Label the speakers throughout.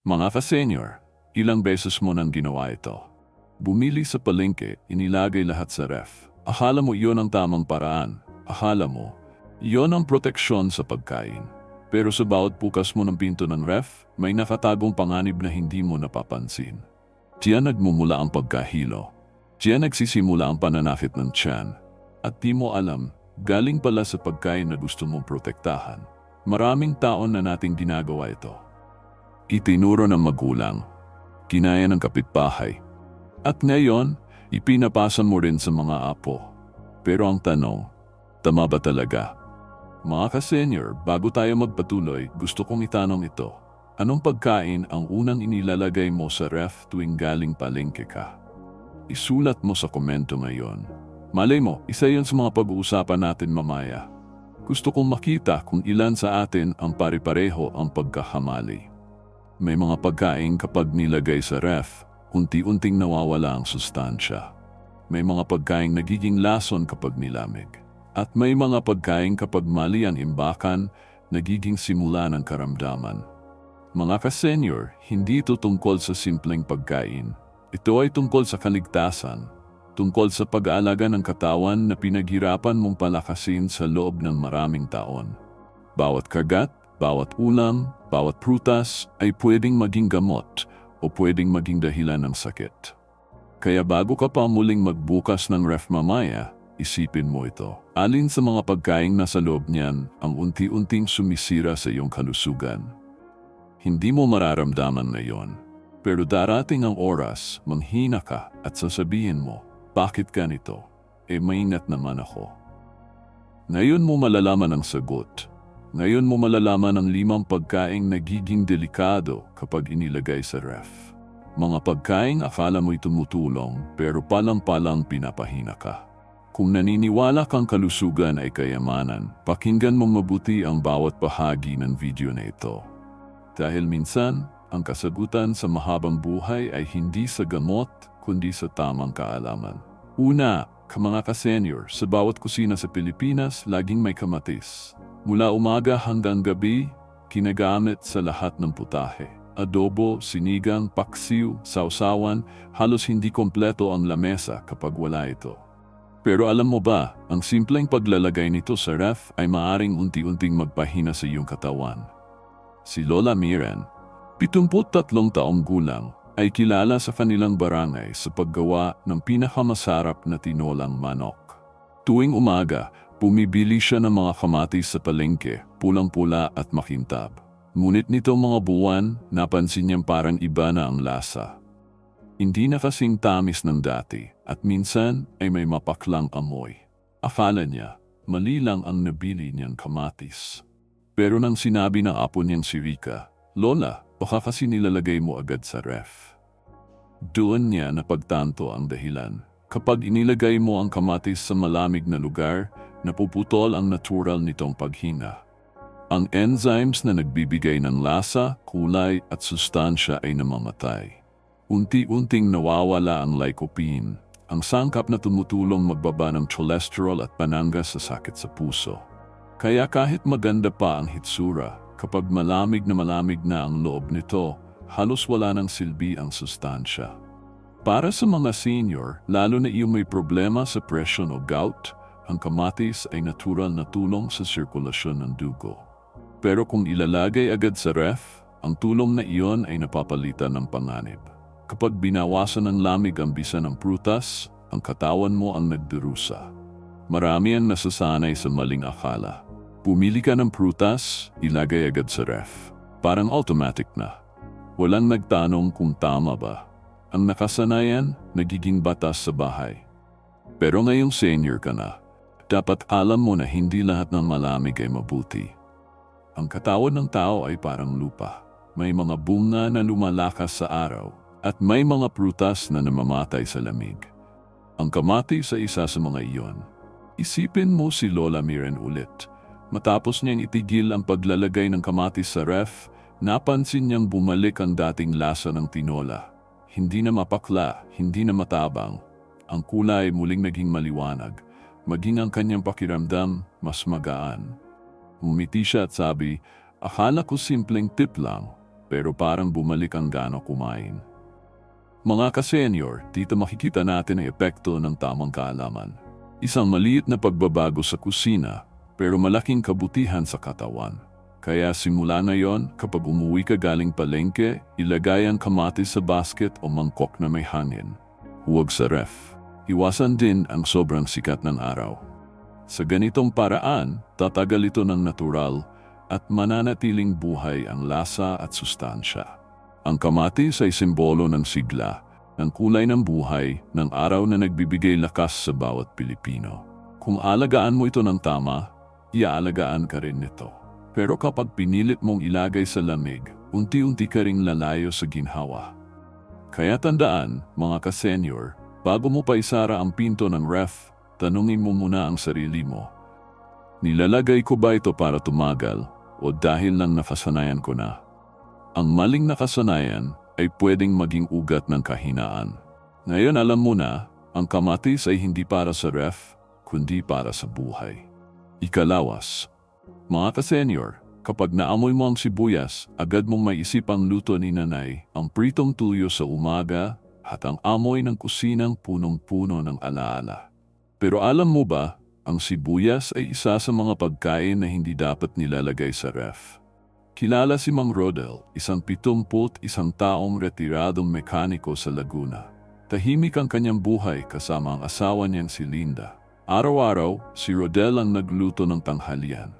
Speaker 1: Mga ka-senior, ilang beses mo nang ginawa ito. Bumili sa palengke, inilagay lahat sa ref. Akala mo iyon ang tamang paraan. Akala mo, iyon ang proteksyon sa pagkain. Pero sa bawat bukas mo ng pinto ng ref, may nakatagong panganib na hindi mo napapansin. Diyan nagmumula ang pagkahilo. Diyan nagsisimula ang pananakit ng tiyan. At di mo alam, galing pala sa pagkain na gusto mong protektahan. Maraming taon na nating ginagawa ito. Itinuro ng magulang, kinaya ng kapitbahay. At ngayon, ipinapasa mo rin sa mga apo. Pero ang tanong, tama ba talaga? Mga ka-senior, bago tayo magpatuloy, gusto kong itanong ito. Anong pagkain ang unang inilalagay mo sa ref tuwing galing palengke ka? Isulat mo sa komento ngayon. Malay mo, isa yun sa mga pag-uusapan natin mamaya. Gusto kong makita kung ilan sa atin ang pare-pareho ang pagkakamali. May mga pagkain kapag nilagay sa ref, unti-unting nawawala ang sustansya. May mga pagkain nagiging lason kapag nilamig. At may mga pagkain kapag mali ang imbakan, nagiging simula ng karamdaman. Mga ka-senior, hindi ito tungkol sa simpleng pagkain. Ito ay tungkol sa kaligtasan, tungkol sa pag-aalaga ng katawan na pinaghirapan mong palakasin sa loob ng maraming taon. Bawat kagat, bawat ulam, bawat prutas ay pwedeng maging gamot o pwedeng maging dahilan ng sakit. Kaya bago ka pa muling magbukas ng ref mamaya, isipin mo ito. Alin sa mga pagkain nasa loob niyan ang unti-unting sumisira sa iyong kalusugan? Hindi mo mararamdaman ngayon. Pero darating ang oras, manghina ka at sasabihin mo, bakit ganito? Maingat naman ako. Ngayon mo malalaman ang sagot. Ngayon mo malalaman ang 5 pagkaing nagiging delikado kapag inilagay sa ref. Mga pagkaing akala mo'y tumutulong pero palang-palang pinapahina ka. Kung naniniwala kang kalusugan ay kayamanan, pakinggan mong mabuti ang bawat bahagi ng video na ito. Dahil minsan, ang kasagutan sa mahabang buhay ay hindi sa gamot kundi sa tamang kaalaman. Una, mga ka-senior, sa bawat kusina sa Pilipinas laging may kamatis. Mula umaga hanggang gabi, kinagamit sa lahat ng putahe. Adobo, sinigang, paksiw, sausawan, halos hindi kompleto ang lamesa kapag wala ito. Pero alam mo ba, ang simpleng paglalagay nito sa ref ay maaring unti-unting magpahina sa iyong katawan. Si Lola Miren, 73 taong gulang, ay kilala sa kanilang barangay sa paggawa ng pinakamasarap na tinolang manok. Tuwing umaga, bumibili siya ng mga kamatis sa palengke, pulang-pula at makintab. Ngunit nitong mga buwan, napansin niyang parang iba na ang lasa. Hindi na kasing tamis ng dati at minsan ay may mapaklang amoy. Akala niya, mali lang ang nabili niyang kamatis. Pero nang sinabi ng apo niyang si Rika, Lola, baka kasi nilalagay mo agad sa ref. Doon niya napagtanto ang dahilan. Kapag inilagay mo ang kamatis sa malamig na lugar, napuputol ang natural nitong paghina. Ang enzymes na nagbibigay ng lasa, kulay at sustansya ay namamatay. Unti-unting nawawala ang lycopene, ang sangkap na tumutulong magbaba ng cholesterol at panangga sa sakit sa puso. Kaya kahit maganda pa ang hitsura, kapag malamig na ang loob nito, halos wala ng silbi ang sustansya. Para sa mga senior, lalo na iyong may problema sa presyon o gout, ang kamatis ay natural na tulong sa sirkulasyon ng dugo. Pero kung ilalagay agad sa ref, ang tulong na iyon ay napapalitan ng panganib. Kapag binawasan ng lamig ang bisa ng prutas, ang katawan mo ang nagdurusa. Marami ang nasasanay sa maling akala. Pumili ka ng prutas, ilagay agad sa ref. Parang automatic na. Walang nagtanong kung tama ba. Ang nakasanayan, nagiging batas sa bahay. Pero ngayong senior ka na, dapat alam mo na hindi lahat ng malamig ay mabuti. Ang katawan ng tao ay parang lupa. May mga bunga na lumalakas sa araw at may mga prutas na namamatay sa lamig. Ang kamatis ay isa sa mga iyon. Isipin mo si Lola Miren ulit. Matapos niyang itigil ang paglalagay ng kamatis sa ref, napansin niyang bumalik ang dating lasa ng tinola. Hindi na mapakla, hindi na matabang. Ang kulay muling naging maliwanag. Maging ang kanyang pakiramdam, mas magaan. Umiti siya at sabi, akala ko simpleng tip lang. pero parang bumalik ang gana kumain. Mga ka-senior, dito makikita natin ang epekto ng tamang kaalaman. Isang maliit na pagbabago sa kusina, pero malaking kabutihan sa katawan. Kaya simula na yon, kapag umuwi ka galing palengke, ilagay ang kamatis sa basket o mangkok na may hangin. Huwag sa ref. Iwasan din ang sobrang sikat ng araw. Sa ganitong paraan, tatagal ito ng natural at mananatiling buhay ang lasa at sustansya. Ang kamatis ay simbolo ng sigla, ng kulay ng buhay, ng araw na nagbibigay lakas sa bawat Pilipino. Kung alagaan mo ito ng tama, iaalagaan ka rin nito. Pero kapag pinilit mong ilagay sa lamig, unti-unti ka ring lalayo sa ginhawa. Kaya tandaan, mga ka-senior, bago mo pa isara ang pinto ng ref, tanungin mo muna ang sarili mo. Nilalagay ko ba ito para tumagal o dahil lang nakasanayan ko na? Ang maling nakasanayan ay pwedeng maging ugat ng kahinaan. Ngayon alam mo na, ang kamatis ay hindi para sa ref, kundi para sa buhay. Ikalawas, mga ka-senior, kapag naamoy mo ang sibuyas, agad mong maisip ang luto ni nanay, ang pritong tuyo sa umaga, at ang amoy ng kusinang punong-puno ng alaala. Pero alam mo ba, ang sibuyas ay isa sa mga pagkain na hindi dapat nilalagay sa ref. Kilala si Mang Rodel, isang 71 taong retiradong mekaniko sa Laguna. Tahimik ang kanyang buhay kasama ang asawa niyang si Linda. Araw-araw, si Rodel ang nagluto ng tanghalian.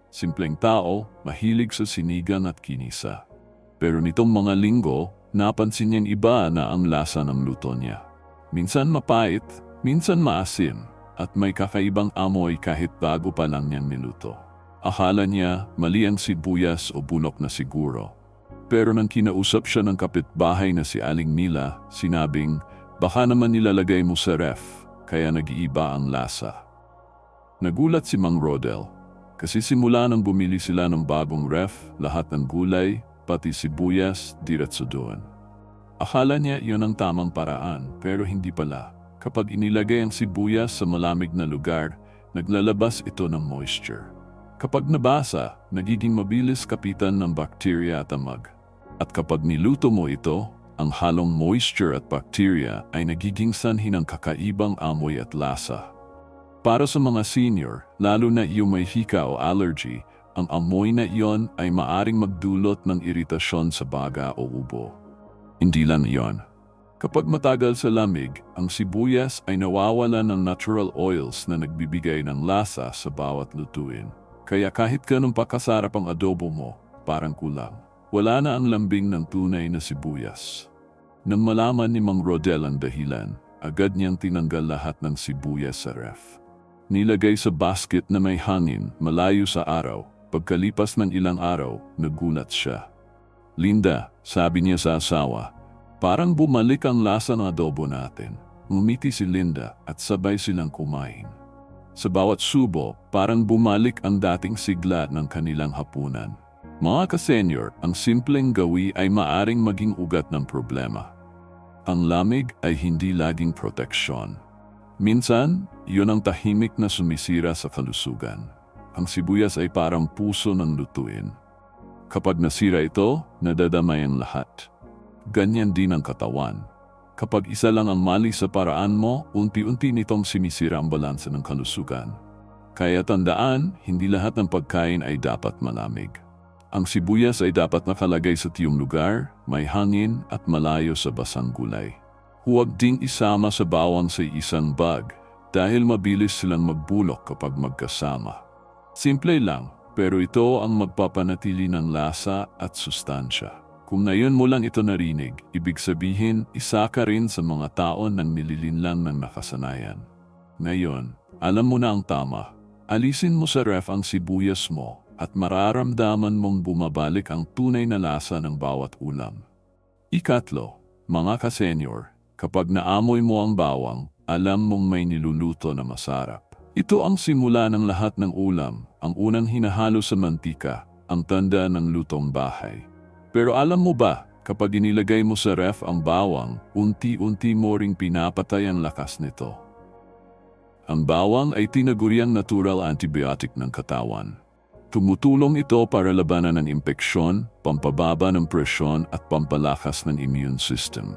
Speaker 1: Simpleng tao, mahilig sa sinigang at kinisa. Pero nitong mga linggo, napansin niyang iba na ang lasa ng luto niya. Minsan mapait, minsan maasim, at may kakaibang amoy kahit bago pa lang niyang niluto. Akala niya mali ang sibuyas o bunok na siguro. Pero nang kinausap siya ng kapitbahay na si Aling Mila, sinabing, baka naman nilalagay mo sa ref, kaya nag-iiba ang lasa. Nagulat si Mang Rodel, kasi simula nang bumili sila ng bagong ref, lahat ng gulay, pati sibuyas, diretso doon. Akala niya iyon ang tamang paraan, pero hindi pala. Kapag inilagay ang sibuyas sa malamig na lugar, naglalabas ito ng moisture. Kapag nabasa, nagiging mabilis kapitan ng bakterya at amag. At kapag niluto mo ito, ang halong moisture at bakterya ay nagiging sanhi ng kakaibang amoy at lasa. Para sa mga senior, lalo na iyong may hika o allergy, ang amoy na iyon ay maaring magdulot ng iritasyon sa baga o ubo. Hindi lang iyon. Kapag matagal sa lamig, ang sibuyas ay nawawala ng natural oils na nagbibigay ng lasa sa bawat lutuin. Kaya kahit ganun pa kasarap ang adobo mo, parang kulang. Wala na ang lambing ng tunay na sibuyas. Nang malaman ni Mang Rodel ang dahilan, agad niyang tinanggal lahat ng sibuyas sa ref. Nilagay sa basket na may hangin, malayo sa araw. Pagkalipas ng ilang araw, nagulat siya. Linda, sabi niya sa asawa, parang bumalik ang lasa ng adobo natin. Ngumiti si Linda at sabay silang kumain. Sa bawat subo, parang bumalik ang dating sigla ng kanilang hapunan. Mga ka-senior, ang simpleng gawi ay maaring maging ugat ng problema. Ang lamig ay hindi laging proteksyon. Minsan, yun ang tahimik na sumisira sa kalusugan. Ang sibuyas ay parang puso ng lutuin. Kapag nasira ito, nadadamay ang lahat. Ganyan din ang katawan. Kapag isa lang ang mali sa paraan mo, unti-unti nitong sinisira ang balanse ng kalusugan. Kaya tandaan, hindi lahat ng pagkain ay dapat malamig. Ang sibuyas ay dapat nakalagay sa tiyong lugar, may hangin at malayo sa basang gulay. Huwag ding isama sa bawang sa isang bag dahil mabilis silang magbulok kapag magkasama. Simple lang, pero ito ang magpapanatili ng lasa at sustansya. Kung ngayon mo lang ito narinig, ibig sabihin, isa ka rin sa mga tao nang nililinlang ng nakasanayan. Ngayon, alam mo na ang tama. Alisin mo sa ref ang sibuyas mo at mararamdaman mong bumabalik ang tunay na lasa ng bawat ulam. Ikatlo, mga ka-senior, kapag naamoy mo ang bawang, alam mong may niluluto na masarap. Ito ang simula ng lahat ng ulam, ang unang hinahalo sa mantika, ang tanda ng lutong bahay. Pero alam mo ba, kapag inilagay mo sa ref ang bawang, unti-unti mo ring pinapatay ang lakas nito. Ang bawang ay tinaguriang natural antibiotic ng katawan. Tumutulong ito para labanan ng impeksyon, pampababa ng presyon at pampalakas ng immune system.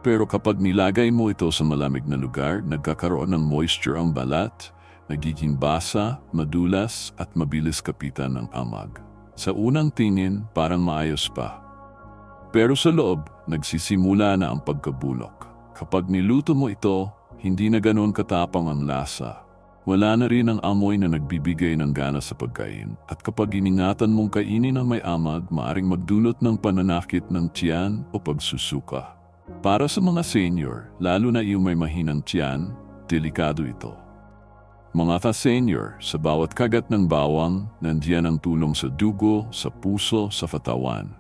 Speaker 1: Pero kapag nilagay mo ito sa malamig na lugar, nagkakaroon ng moisture ang balat, nagiging basa, madulas at mabilis kapitan ng amag. Sa unang tingin, parang maayos pa. Pero sa loob, nagsisimula na ang pagkabulok. Kapag niluto mo ito, hindi na ganoon katapang ang lasa. Wala na rin ang amoy na nagbibigay ng gana sa pagkain. At kapag iningatan mong kainin ang may amag, maaring magdulot ng pananakit ng tiyan o pagsusuka. Para sa mga senior, lalo na yung may mahinang tiyan, delikado ito. Mga ka-senior, sa bawat kagat ng bawang, nandiyan ang tulong sa dugo, sa puso, sa katawan.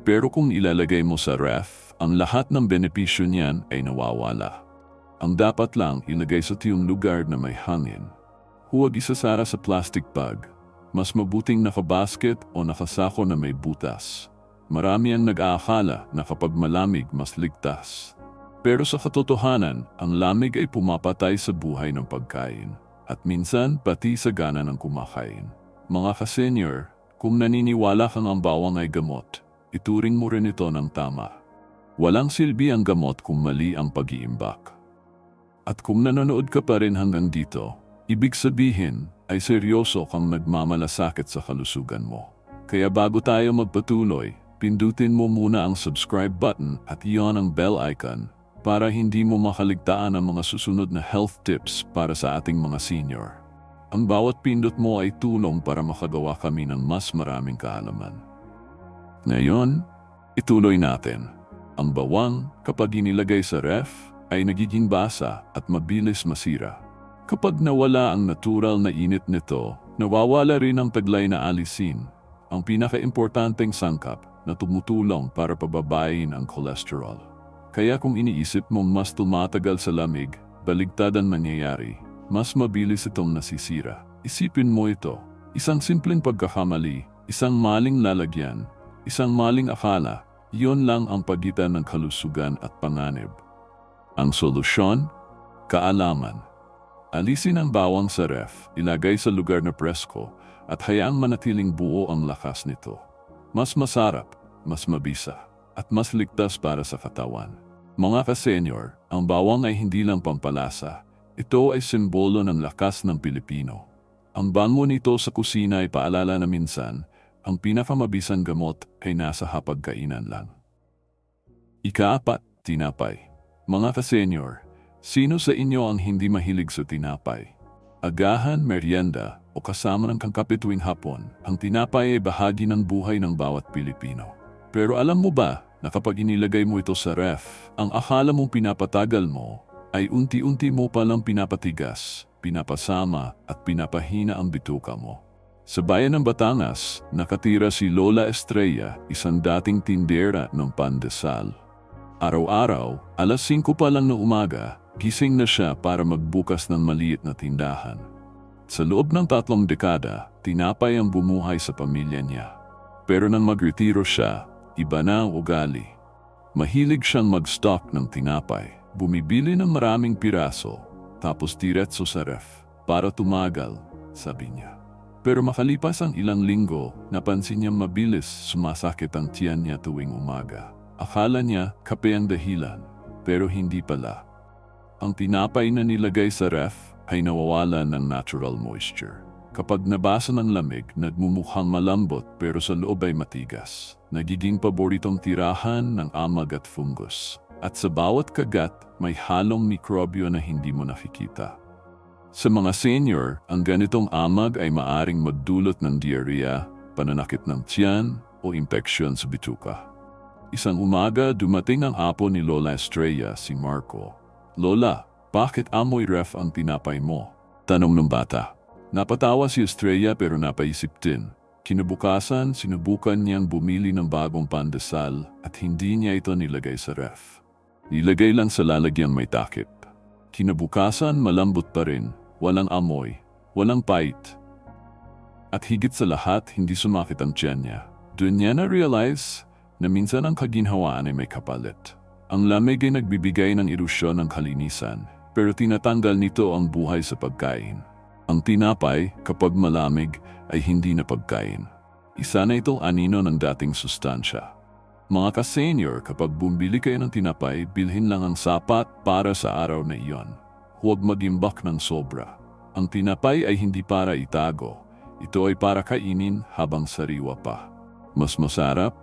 Speaker 1: Pero kung ilalagay mo sa ref, ang lahat ng benepisyo niyan ay nawawala. Ang dapat lang ilagay sa tiyong lugar na may hangin. Huwag isasara sa plastic bag. Mas mabuting nakabasket o nakasako na may butas. Marami ang nag-aakala na kapag malamig mas ligtas. Pero sa katotohanan, ang lamig ay pumapatay sa buhay ng pagkain. At minsan pati sa gana ng kumakain. Mga ka-senior, kung naniniwala kang ang bawang ay gamot, ituring mo rin ito ng tama. Walang silbi ang gamot kung mali ang pag-iimbak. At kung nanonood ka pa rin hanggang dito, ibig sabihin ay seryoso kang nagmamalasakit sa kalusugan mo. Kaya bago tayo magpatuloy, pindutin mo muna ang subscribe button at iyon ang bell icon para hindi mo makaligtaan ang mga susunod na health tips para sa ating mga senior. Ang bawat pindot mo ay tulong para makagawa kami ng mas maraming kaalaman. Ngayon, ituloy natin. Ang bawang, kapag inilagay sa ref, ay nagiging basa at mabilis masira. Kapag nawala ang natural na init nito, nawawala rin ang taglay na alisin, ang pinaka-importanteng sangkap na tumutulong para pababain ang cholesterol. Kaya kung iniisip mong mas tumatagal sa lamig, baligtad ang mangyayari, mas mabilis itong nasisira. Isipin mo ito, isang simpleng pagkakamali, isang maling lalagyan, isang maling akala, iyon lang ang pagitan ng kalusugan at panganib. Ang solusyon? Kaalaman. Alisin ang bawang sa ref, ilagay sa lugar na presko, at hayaang manatiling buo ang lakas nito. Mas masarap, mas mabisa, at mas ligtas para sa katawan. Mga ka-senior, ang bawang ay hindi lang pampalasa. Ito ay simbolo ng lakas ng Pilipino. Ang bango nito sa kusina ay paalala na minsan, ang pinakamabisang gamot ay nasa hapagkainan lang. Ika-4, tinapay. Mga ka-senior, sino sa inyo ang hindi mahilig sa tinapay? Agahan, merienda, o kasama ng kangkape tuwing hapon, ang tinapay ay bahagi ng buhay ng bawat Pilipino. Pero alam mo ba na kapag inilagay mo ito sa ref, ang akala mong pinapatagal mo ay unti-unti mo palang pinapatigas, pinapasama at pinapahina ang bituka mo. Sa bayan ng Batangas, nakatira si Lola Estrella, isang dating tindera ng pandesal. Araw-araw, alas 5 pa lang ng umaga, gising na siya para magbukas ng maliit na tindahan. Sa loob ng 3 dekada, tinapay ang bumuhay sa pamilya niya. Pero nang magretiro siya, iba na ang ugali. Mahilig siyang mag-stock ng tinapay. Bumibili ng maraming piraso, tapos diretso sa ref, para tumagal, sabi niya. Pero makalipas ang ilang linggo, napansin niyang mabilis sumasakit ang tiyan niya tuwing umaga. Akala niya kape ang dahilan, pero hindi pala. Ang tinapay na nilagay sa ref ay nawawalan ng natural moisture. Kapag nabasa ng lamig, nagmumukhang malambot pero sa loob ay matigas. Nagiging paboritong tirahan ng amag at fungus. At sa bawat kagat, may halong mikrobyo na hindi mo nakikita. Sa mga senior, ang ganitong amag ay maaring magdulot ng diarrhea, pananakit ng tiyan o impeksyon sa bituka. Isang umaga, dumating ang apo ni Lola Estrella, si Marco. Lola, bakit amoy ref ang tinapay mo? Tanong ng bata. Napatawa si Estrella pero napaisip din. Kinabukasan, sinubukan niyang bumili ng bagong pandesal at hindi niya ito nilagay sa ref. Nilagay lang sa lalagyan may takip. Kinabukasan, malambot pa rin, walang amoy, walang pait. At higit sa lahat, hindi sumakit ang tiyan niya. Doon niya na-realize na minsan ang kaginhawaan ay may kapalit. Ang lamig ay nagbibigay ng ilusyon ng kalinisan, pero tinatanggal nito ang buhay sa pagkain. Ang tinapay, kapag malamig, ay hindi na pagkain. Isa na itong anino ng dating sustansya. Mga ka-senior, kapag bumili kayo ng tinapay, bilhin lang ang sapat para sa araw na iyon. Huwag mag-imbak ng sobra. Ang tinapay ay hindi para itago. Ito ay para kainin habang sariwa pa. Mas masarap,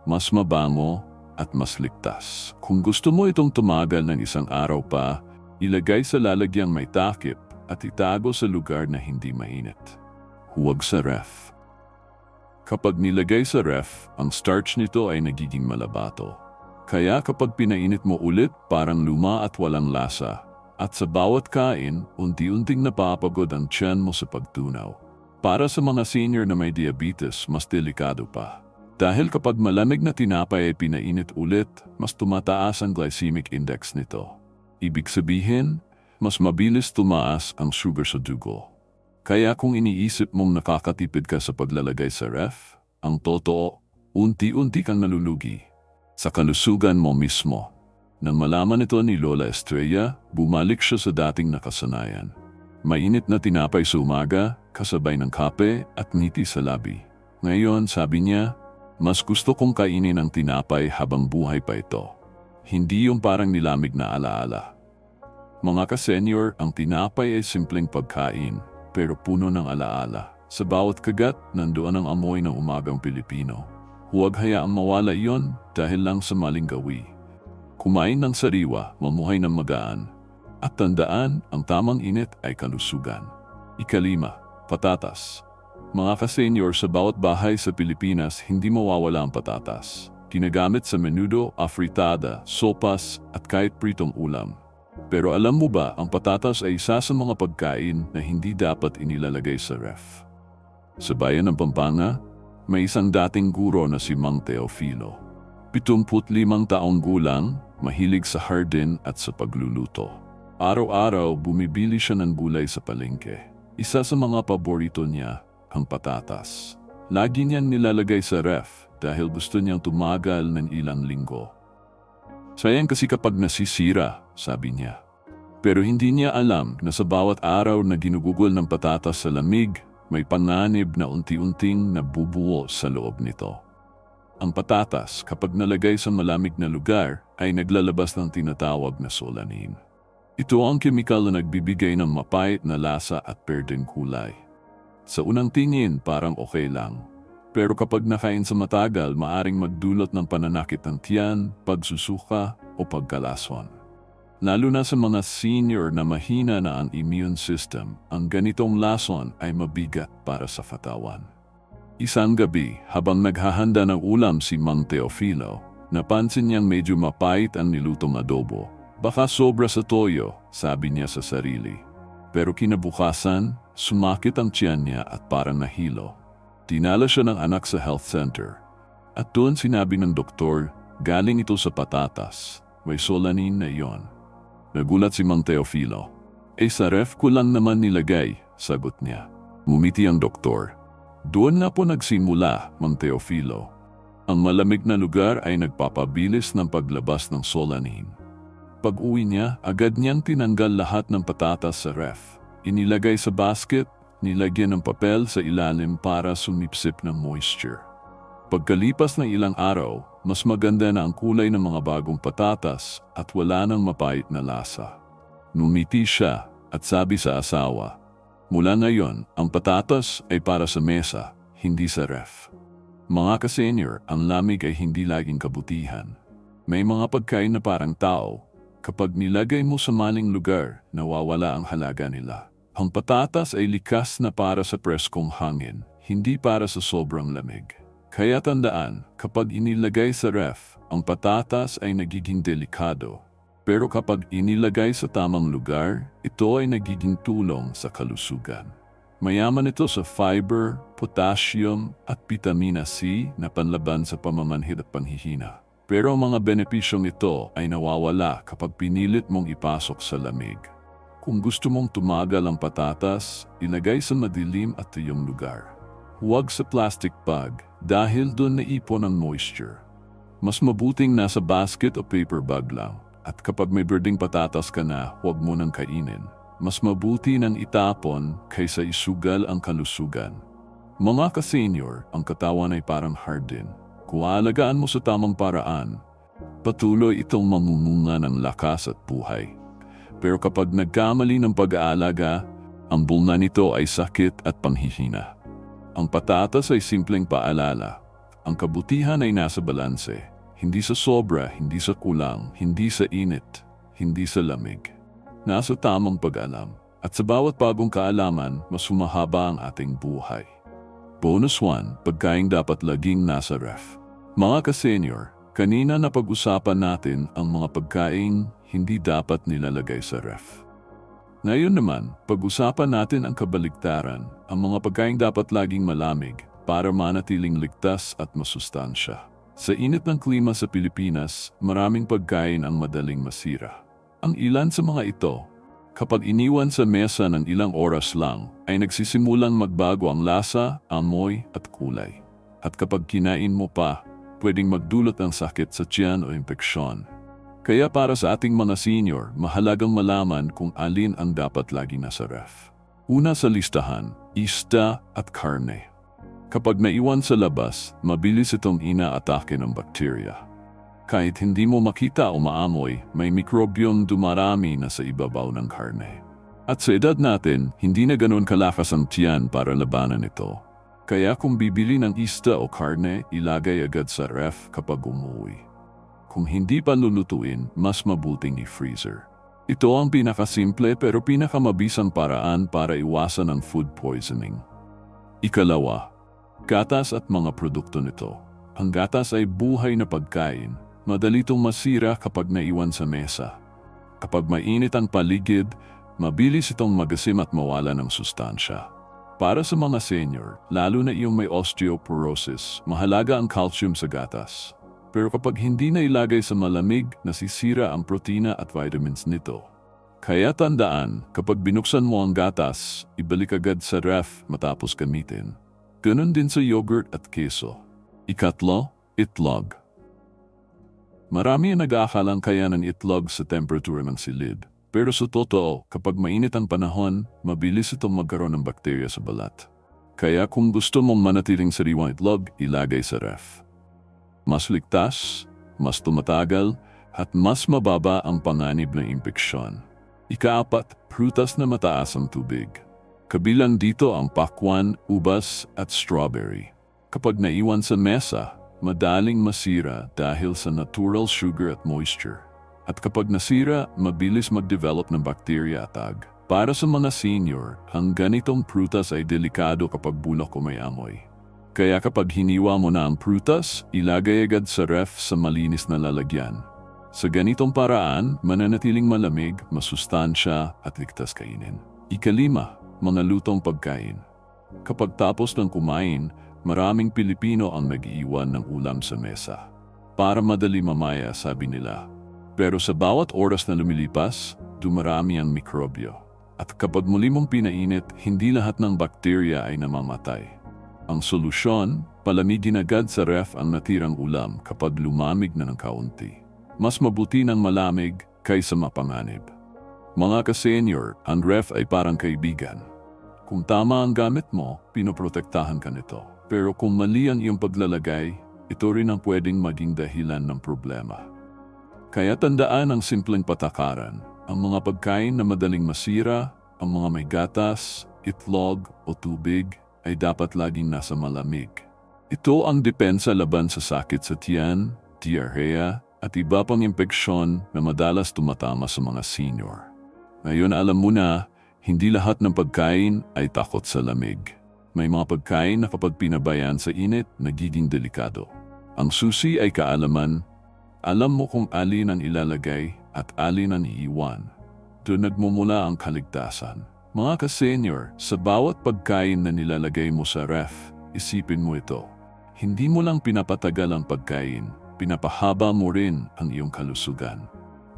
Speaker 1: mas mabango, at mas ligtas. Kung gusto mo itong tumagal ng isang araw pa, ilagay sa lalagyan may takip at itago sa lugar na hindi mainit. Huwag sa ref. Kapag nilagay sa ref, ang starch nito ay nagiging malabato. Kaya kapag pinainit mo ulit, parang luma at walang lasa. At sa bawat kain, unti-unting napapagod ang tiyan mo sa pagtunaw. Para sa mga senior na may diabetes, mas delikado pa. Dahil kapag malamig na tinapay ay pinainit ulit, mas tumataas ang glycemic index nito. Ibig sabihin, mas mabilis tumaas ang sugar sa dugo. Kaya kung iniisip mong nakakatipid ka sa paglalagay sa ref, ang totoo, unti-unti kang nalulugi. Sa kalusugan mo mismo. Nang malaman ito ni Lola Estrella, bumalik siya sa dating nakasanayan. Mainit na tinapay sa umaga, kasabay ng kape at ngiti sa labi. Ngayon, sabi niya, mas gusto kong kainin ang tinapay habang buhay pa ito. Hindi yung parang nilamig na alaala. Mga ka-senior, ang tinapay ay simpleng pagkain, pero puno ng alaala. Sa bawat kagat, nandoon ang amoy ng umagang Pilipino. Huwag hayaang mawala iyon dahil lang sa maling gawi. Kumain ng sariwa, mamuhay ng magaan. At tandaan, ang tamang init ay kalusugan. Ikalima, patatas. Mga ka-senior, sa bawat bahay sa Pilipinas, hindi mawawala ang patatas. Ginagamit sa menudo, afritada, sopas at kahit pritong ulam. Pero alam mo ba, ang patatas ay isa sa mga pagkain na hindi dapat inilalagay sa ref. Sa bayan ng Pampanga, may isang dating guro na si Mang Teofilo. 75 taong gulang, mahilig sa hardin at sa pagluluto. Araw-araw, bumibili siya ng gulay sa palengke. Isa sa mga paborito niya, ang patatas. Lagi niyang nilalagay sa ref dahil gusto niyang tumagal ng ilang linggo. Sayang kasi kapag nasisira, sabi niya. Pero hindi niya alam na sa bawat araw na ginugugol ng patatas sa lamig, may panganib na unti-unting nabubuo sa loob nito. Ang patatas, kapag nalagay sa malamig na lugar, ay naglalabas ng tinatawag na solanin. Ito ang kemikal na nagbibigay ng mapait na lasa at berdeng kulay. Sa unang tingin, parang okay lang. Pero kapag nakain sa matagal, maaring magdulot ng pananakit ng tiyan, pagsusuka o pagkalason. Lalo na sa mga senior na mahina na ang immune system, ang ganitong lason ay mabigat para sa katawan. Isang gabi, habang naghahanda ng ulam si Mang Teofilo, napansin niyang medyo mapait ang nilutong adobo. Baka sobra sa toyo, sabi niya sa sarili. Pero kinabukasan, sumakit ang tiyan niya at parang nahilo. Dinala siya ng anak sa health center. At doon sinabi ng doktor, galing ito sa patatas. May solanin na iyon. Nagulat si Mang Teofilo. Sa ref ko lang naman nilagay, sagot niya. Ngumiti ang doktor. Doon na po nagsimula, Mang Teofilo. Ang malamig na lugar ay nagpapabilis ng paglabas ng solanin. Pag-uwi niya, agad niyang tinanggal lahat ng patatas sa ref. Inilagay sa basket, nilagyan ng papel sa ilalim para sumipsip ng moisture. Pagkalipas ng ilang araw, mas maganda na ang kulay ng mga bagong patatas at wala nang mapait na lasa. Numiti siya at sabi sa asawa, mula ngayon, ang patatas ay para sa mesa, hindi sa ref. Mga ka-senior, ang lamig ay hindi laging kabutihan. May mga pagkain na parang tao. Kapag nilagay mo sa maling lugar, nawawala ang halaga nila. Ang patatas ay likas na para sa preskong hangin, hindi para sa sobrang lamig. Kaya tandaan, kapag inilagay sa ref, ang patatas ay nagiging delikado. Pero kapag inilagay sa tamang lugar, ito ay nagiging tulong sa kalusugan. Mayaman ito sa fiber, potassium at vitamina C na panlaban sa pamamanhid at panghihina. Pero ang mga benepisyong ito ay nawawala kapag pinilit mong ipasok sa lamig. Kung gusto mong tumagal ang patatas, ilagay sa madilim at tuyong lugar. Huwag sa plastic bag dahil doon naipon ang moisture. Mas mabuting nasa basket o paper bag lang. At kapag may birding patatas ka na, huwag mo nang kainin. mas mabuti nang itapon kaysa isugal ang kalusugan. Mga ka-senior, ang katawan ay parang hardin. Kung aalagaan mo sa tamang paraan, patuloy itong mamumunga ng lakas at buhay. Pero kapag nagkamali ng pag-aalaga, ang bulna nito ay sakit at panghihina. Ang patatas ay simpleng paalala. Ang kabutihan ay nasa balanse. Hindi sa sobra, hindi sa kulang, hindi sa init, hindi sa lamig. Nasa tamang pag-alam. At sa bawat bagong kaalaman, mas humahaba ang ating buhay. Bonus 1, pagkain dapat laging nasa ref. Mga ka-senior, kanina napag-usapan natin ang mga pagkain hindi dapat nilalagay sa ref. Ngayon naman, pag-usapan natin ang kabaligtaran, ang mga pagkain dapat laging malamig para manatiling ligtas at masustansya. Sa init ng klima sa Pilipinas, maraming pagkain ang madaling masira. Ang ilan sa mga ito, kapag iniwan sa mesa ng ilang oras lang, ay nagsisimulang magbago ang lasa, amoy at kulay. At kapag kinain mo pa, pwedeng magdulot ng sakit sa tiyan o impeksyon. Kaya para sa ating mga senior, mahalagang malaman kung alin ang dapat lagi nasa ref. Una sa listahan, isda at karne. Kapag naiwan sa labas, mabilis itong inaatake ng bakterya. Kahit hindi mo makita o maamoy, may mikrobyong dumarami na sa ibabaw ng karne. At sa edad natin, hindi na ganoon kalakas ang tiyan para labanan ito. Kaya kung bibili ng isda o karne, ilagay agad sa ref kapag umuwi. Kung hindi pa lulutuin, mas mabuting i-freezer. Ito ang pinakasimple pero pinakamabisang paraan para iwasan ang food poisoning. Ikalawa, gatas at mga produkto nito. Ang gatas ay buhay na pagkain. Madali itong masira kapag naiwan sa mesa. Kapag mainit ang paligid, mabilis itong magasim at mawala ng sustansya. Para sa mga senior, lalo na iyong may osteoporosis, mahalaga ang calcium sa gatas. Pero kapag hindi na ilagay sa malamig, nasisira ang protina at vitamins nito. Kaya tandaan, kapag binuksan mo ang gatas, ibalik agad sa ref matapos gamitin. Ganon din sa yogurt at keso. Ikatlo, itlog. Marami ang nag-aakalang kaya ng itlog sa temperature ng silid. Pero sa totoo, kapag mainit ang panahon, mabilis itong magkaroon ng bakterya sa balat. Kaya kung gusto mong manatiling sariwang itlog, ilagay sa ref. Mas ligtas, mas tumatagal, at mas mababa ang panganib ng impeksyon. Ikaapat, prutas na mataas ang tubig. Kabilang dito ang pakwan, ubas at strawberry. Kapag naiwan sa mesa, madaling masira dahil sa natural sugar at moisture. At kapag nasira, mabilis mag-develop ng bacteria at tag. Para sa mga senior, ang ganitong prutas ay delikado kapag bulok o may amoy. Kaya kapag hiniwa mo na ang prutas, ilagay agad sa ref sa malinis na lalagyan. Sa ganitong paraan, mananatiling malamig, masustansya at ligtas kainin. Ikalima, mga lutong pagkain. Kapag tapos ng kumain, maraming Pilipino ang nag-iwan ng ulam sa mesa. Para madali mamaya, sabi nila. Pero sa bawat oras na lumilipas, dumarami ang mikrobyo. At kapag muli mong pinainit, hindi lahat ng bakterya ay namamatay. Ang solusyon, palamigin agad sa ref ang natirang ulam kapag lumamig na ng kaunti. Mas mabuti ng malamig kaysa mapanganib. Mga ka-senior, ang ref ay parang kaibigan. Kung tama ang gamit mo, pinoprotektahan ka nito. Pero kung mali ang iyong paglalagay, ito rin ang pwedeng maging dahilan ng problema. Kaya tandaan ang simpleng patakaran. Ang mga pagkain na madaling masira, ang mga may gatas, itlog o tubig ay dapat laging nasa malamig. Ito ang depensa laban sa sakit sa tiyan, diarrhea at iba pang impeksyon na madalas tumatama sa mga senior. Ngayon alam mo na, hindi lahat ng pagkain ay takot sa lamig. May mga pagkain na kapag pinabayaan sa init, nagiging delikado. Ang susi ay kaalaman. Alam mo kung alin ang ilalagay at alin ang iiwan. Doon nagmumula ang kaligtasan. Mga ka-senior, sa bawat pagkain na nilalagay mo sa ref, isipin mo ito. Hindi mo lang pinapatagal ang pagkain, pinapahaba mo rin ang iyong kalusugan.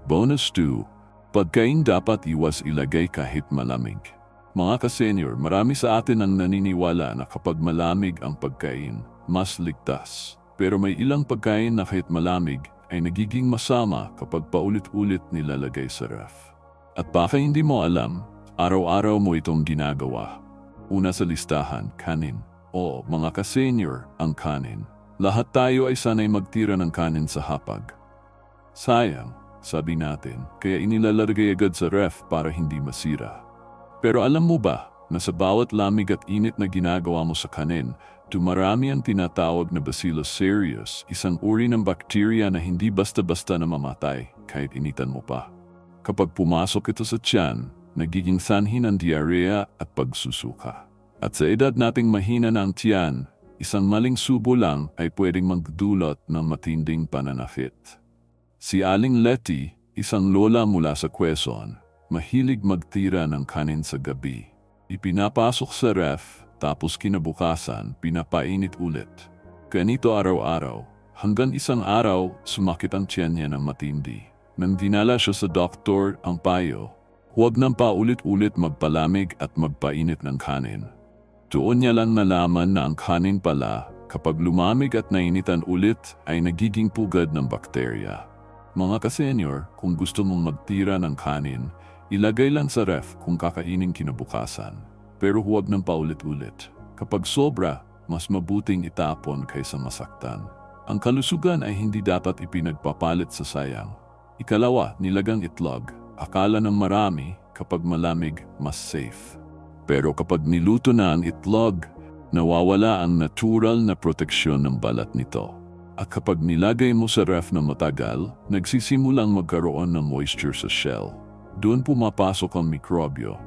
Speaker 1: Bonus 2, pagkain dapat iwas ilagay kahit malamig. Mga ka-senior, marami sa atin ang naniniwala na kapag malamig ang pagkain, mas ligtas. Pero may ilang pagkain na kahit malamig ay nagiging masama kapag paulit-ulit nilalagay sa ref. At baka hindi mo alam, Araw-araw mo itong ginagawa. Una sa listahan, kanin. O, mga ka-senior, ang kanin. Lahat tayo ay sanay magtira ng kanin sa hapag. Sayang, sabi natin, kaya inilalagay agad sa ref para hindi masira. Pero alam mo ba na sa bawat lamig at init na ginagawa mo sa kanin, dumarami ang tinatawag na Bacillus cereus, isang uri ng bakterya na hindi basta-basta namamatay kahit initan mo pa. Kapag pumasok ito sa tiyan, nagiging sanhi ng diarrhea at pagsusuka. At sa edad nating mahina na ang tiyan, isang maling subo lang ay pwedeng magdulot ng matinding pananakit. Si Aling Letty, isang lola mula sa Quezon, mahilig magtira ng kanin sa gabi. Ipinapasok sa ref, tapos kinabukasan, pinapainit ulit. Ganito araw-araw, hanggang isang araw, sumakit ang tiyan niya ng matindi. Nang dinala siya sa doktor, ang payo, huwag nang paulit-ulit magpalamig at magpainit ng kanin. Doon niya lang nalaman na ang kanin pala, kapag lumamig at nainitan ulit, ay nagiging pugad ng bakterya. Mga ka-senior, kung gusto mong magtira ng kanin, ilagay lang sa ref kung kakainin kinabukasan. Pero huwag nang paulit-ulit. Kapag sobra, mas mabuting itapon kaysa masaktan. Ang kalusugan ay hindi dapat ipinagpapalit sa sayang. Ikalawa, nilagang itlog. Akala ng marami, kapag malamig, mas safe. Pero kapag niluto na ang itlog, nawawala ang natural na proteksyon ng balat nito. At kapag nilagay mo sa ref na matagal, nagsisimulang magkaroon ng moisture sa shell. Doon pumapasok ang mikrobyo.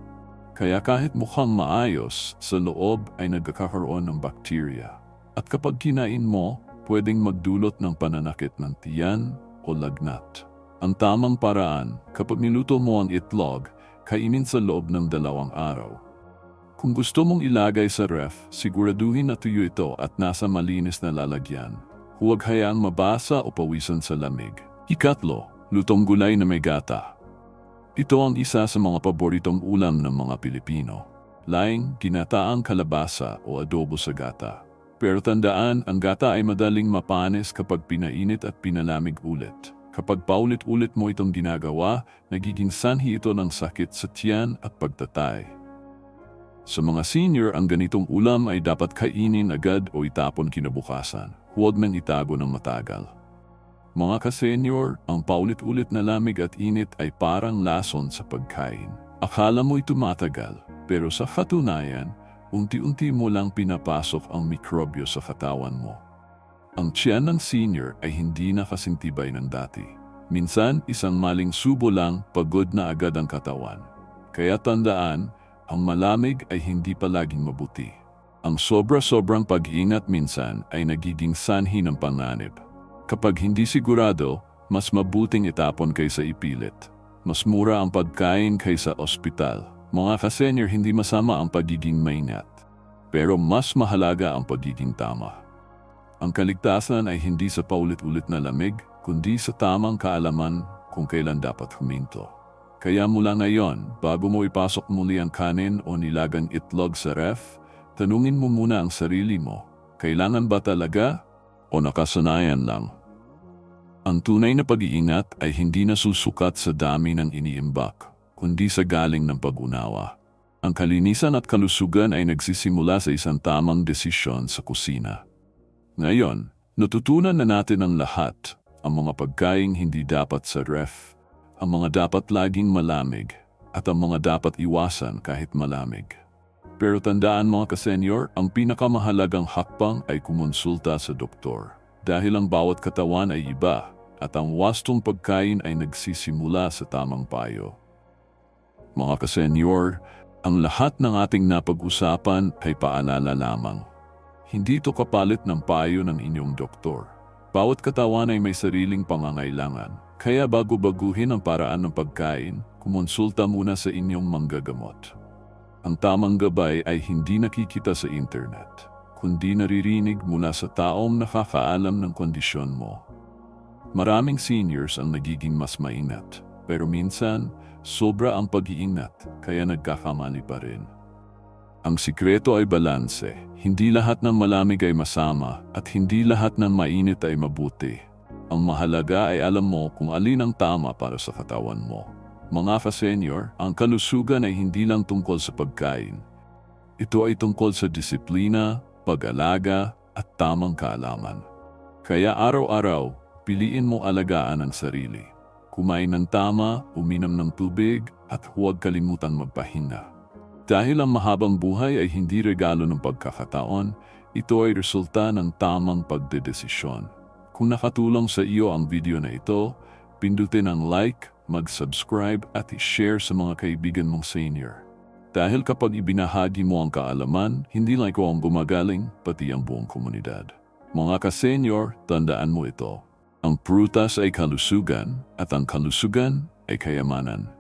Speaker 1: Kaya kahit mukhang maayos, sa loob ay nagkakaroon ng bakterya. At kapag kinain mo, pwedeng magdulot ng pananakit ng tiyan o lagnat. Ang tamang paraan, kapag niluto mo ang itlog, kainin sa loob ng 2 araw. Kung gusto mong ilagay sa ref, siguraduhin na tuyo ito at nasa malinis na lalagyan. Huwag hayaang mabasa o pawisan sa lamig. Ikatlo, lutong gulay na may gata. Ito ang isa sa mga paboritong ulam ng mga Pilipino. Laing, ginataang kalabasa o adobo sa gata. Pero tandaan, ang gata ay madaling mapanis kapag pinainit at pinalamig ulit. Kapag paulit-ulit mo itong ginagawa, nagiging sanhi ito ng sakit sa tiyan at pagtatay. Sa mga senior, ang ganitong ulam ay dapat kainin agad o itapon kinabukasan. Huwag nang itago ng matagal. Mga ka-senior, ang paulit-ulit na lamig at init ay parang lason sa pagkain. Akala mo ito matagal, pero sa katunayan, unti-unti mo lang pinapasok ang mikrobyo sa katawan mo. Ang tiyan ng senior ay hindi na kasintibay ng dati. Minsan, isang maling subo lang, pagod na agad ang katawan. Kaya tandaan, ang malamig ay hindi palaging mabuti. Ang sobra-sobrang pag-iingat minsan ay nagiging sanhi ng panganib. Kapag hindi sigurado, mas mabuting itapon kaysa ipilit. Mas mura ang pagkain kaysa ospital. Mga ka-senior, hindi masama ang pagiging maingat. Pero mas mahalaga ang pagiging tama. Ang kaligtasan ay hindi sa paulit-ulit na lamig, kundi sa tamang kaalaman kung kailan dapat huminto. Kaya mula ngayon, bago mo ipasok muli ang kanin o nilagang itlog sa ref, tanungin mo muna ang sarili mo, kailangan ba talaga o nakasanayan lang? Ang tunay na pag-iingat ay hindi nasusukat sa dami ng iniimbak, kundi sa galing ng pag-unawa. Ang kalinisan at kalusugan ay nagsisimula sa isang tamang desisyon sa kusina. Ngayon, natutunan na natin ang lahat, ang mga pagkaing hindi dapat sa ref, ang mga dapat laging malamig, at ang mga dapat iwasan kahit malamig. Pero tandaan mga ka-senior, ang pinakamahalagang hakbang ay kumonsulta sa doktor. Dahil ang bawat katawan ay iba, at ang wastong pagkain ay nagsisimula sa tamang payo. Mga ka-senior, ang lahat ng ating napag-usapan ay paalala lamang. Hindi ito kapalit ng payo ng inyong doktor. Bawat katawan ay may sariling pangangailangan. Kaya bago baguhin ang paraan ng pagkain, kumonsulta muna sa inyong manggagamot. Ang tamang gabay ay hindi nakikita sa internet, kundi naririnig mula sa taong nakakaalam ng kondisyon mo. Maraming seniors ang nagiging mas maingat, pero minsan, sobra ang pag-iingat kaya nagkakamali pa rin. Ang sikreto ay balanse. Hindi lahat ng malamig ay masama at hindi lahat ng mainit ay mabuti. Ang mahalaga ay alam mo kung alin ang tama para sa katawan mo. Mga ka-senior, ang kalusugan ay hindi lang tungkol sa pagkain. Ito ay tungkol sa disiplina, pag-alaga, at tamang kaalaman. Kaya araw-araw, piliin mo alagaan ang sarili. Kumain ng tama, uminom ng tubig, at huwag kalimutan magpahinga. Dahil ang mahabang buhay ay hindi regalo ng pagkakataon, ito ay resulta ng tamang pagdedesisyon. Kung nakatulong sa iyo ang video na ito, pindutin ang like, mag-subscribe at i-share sa mga kaibigan mong senior. Dahil kapag ibinahagi mo ang kaalaman, hindi lang ikaw ang gumagaling, pati ang buong komunidad. Mga ka-senior, tandaan mo ito. Ang prutas ay kalusugan at ang kalusugan ay kayamanan.